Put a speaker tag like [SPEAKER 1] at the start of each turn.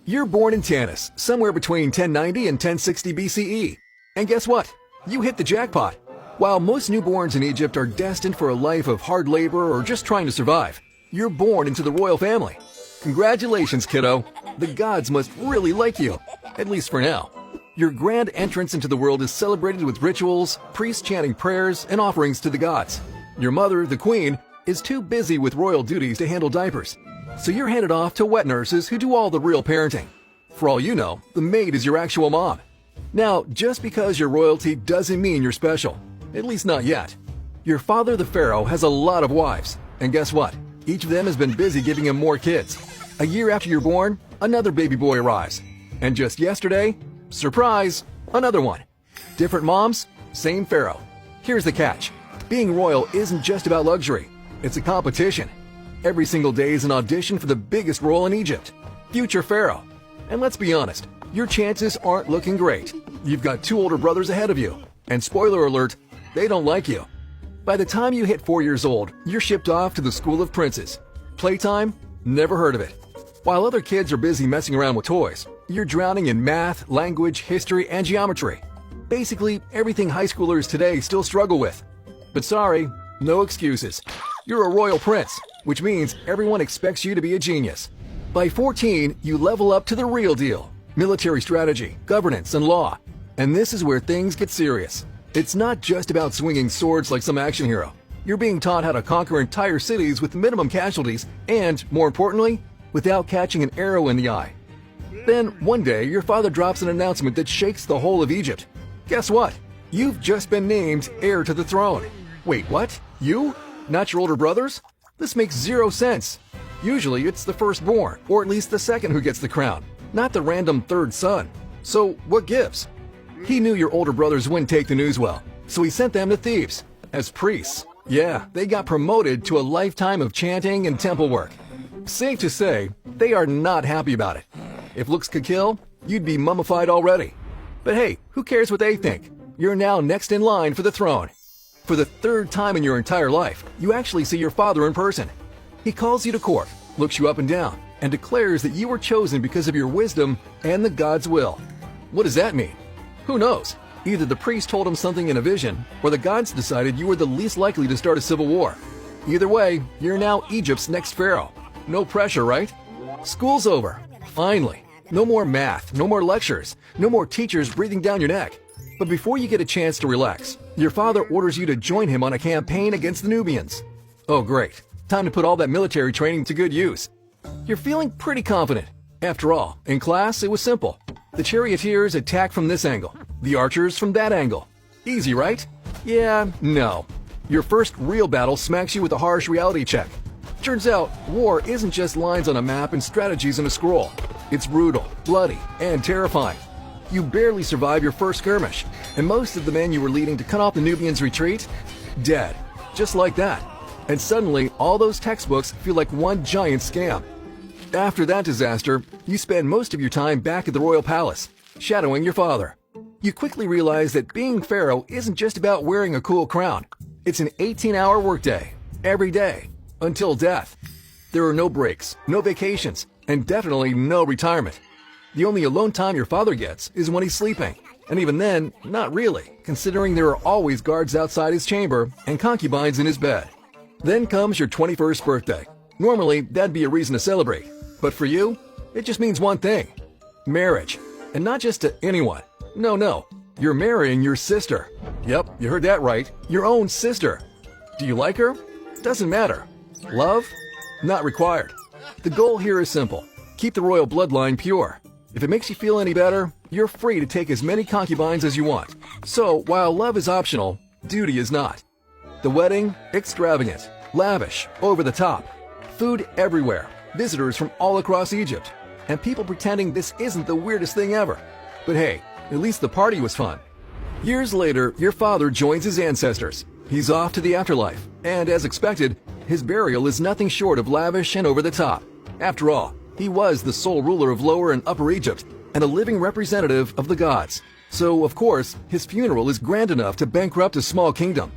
[SPEAKER 1] You're born in Tanis, somewhere between 1090 and 1060 BCE. And guess what? You hit the jackpot. While most newborns in Egypt are destined for a life of hard labor or just trying to survive, you're born into the royal family. Congratulations, kiddo. The gods must really like you, at least for now. Your grand entrance into the world is celebrated with rituals, priests chanting prayers, and offerings to the gods. Your mother, the queen, is too busy with royal duties to handle diapers, so you're handed off to wet nurses who do all the real parenting. For all you know, the maid is your actual mom. Now, just because you're royalty doesn't mean you're special. At least not yet. Your father, the pharaoh, has a lot of wives. And guess what? Each of them has been busy giving him more kids. A year after you're born, another baby boy arrives. And just yesterday, surprise, another one. Different moms, same pharaoh. Here's the catch. Being royal isn't just about luxury. It's a competition. Every single day is an audition for the biggest role in Egypt, future pharaoh. And let's be honest, your chances aren't looking great. You've got 2 older brothers ahead of you. And spoiler alert, they don't like you. By the time you hit 4 years old, you're shipped off to the school of princes. Playtime? Never heard of it. While other kids are busy messing around with toys, you're drowning in math, language, history, and geometry. Basically, everything high schoolers today still struggle with. But sorry, no excuses. You're a royal prince, which means everyone expects you to be a genius. By 14, you level up to the real deal. Military strategy, governance, and law. And this is where things get serious. It's not just about swinging swords like some action hero. You're being taught how to conquer entire cities with minimum casualties and, more importantly, without catching an arrow in the eye. Then, one day, your father drops an announcement that shakes the whole of Egypt. Guess what? You've just been named heir to the throne. Wait, what? You? Not your older brothers? This makes zero sense. Usually, it's the firstborn, or at least the second who gets the crown, not the random third son. So, what gives? He knew your older brothers wouldn't take the news well, so he sent them to Thebes as priests. Yeah, they got promoted to a lifetime of chanting and temple work. Safe to say, they are not happy about it. If looks could kill, you'd be mummified already. But hey, who cares what they think? You're now next in line for the throne. For the 3rd time in your entire life, you actually see your father in person. He calls you to court, looks you up and down, and declares that you were chosen because of your wisdom and the God's will. What does that mean? Who knows? Either the priest told him something in a vision, or the gods decided you were the least likely to start a civil war. Either way, you're now Egypt's next pharaoh. No pressure, right? School's over. Finally. No more math, no more lectures, no more teachers breathing down your neck. But before you get a chance to relax, your father orders you to join him on a campaign against the Nubians. Oh great. Time to put all that military training to good use. You're feeling pretty confident. After all, in class it was simple. The charioteers attack from this angle, the archers from that angle. Easy, right? Yeah, no. Your first real battle smacks you with a harsh reality check. Turns out, war isn't just lines on a map and strategies in a scroll. It's brutal, bloody, and terrifying. You barely survive your first skirmish, and most of the men you were leading to cut off the Nubians' retreat, dead. Just like that. And suddenly, all those textbooks feel like one giant scam. After that disaster, you spend most of your time back at the royal palace, shadowing your father. You quickly realize that being pharaoh isn't just about wearing a cool crown. It's an 18-hour workday, every day, until death. There are no breaks, no vacations, and definitely no retirement. The only alone time your father gets is when he's sleeping. And even then, not really, considering there are always guards outside his chamber and concubines in his bed. Then comes your 21st birthday. Normally, that'd be a reason to celebrate. But for you, it just means one thing. Marriage. And not just to anyone. No. You're marrying your sister. Yep, you heard that right. Your own sister. Do you like her? Doesn't matter. Love? Not required. The goal here is simple. Keep the royal bloodline pure. If it makes you feel any better, you're free to take as many concubines as you want. So, while love is optional, duty is not. The wedding? Extravagant. Lavish. Over the top. Food everywhere. Visitors from all across Egypt. And people pretending this isn't the weirdest thing ever. But hey, at least the party was fun. Years later, your father joins his ancestors. He's off to the afterlife. And as expected, his burial is nothing short of lavish and over the top. After all, he was the sole ruler of Lower and Upper Egypt and a living representative of the gods. So, of course, his funeral is grand enough to bankrupt a small kingdom.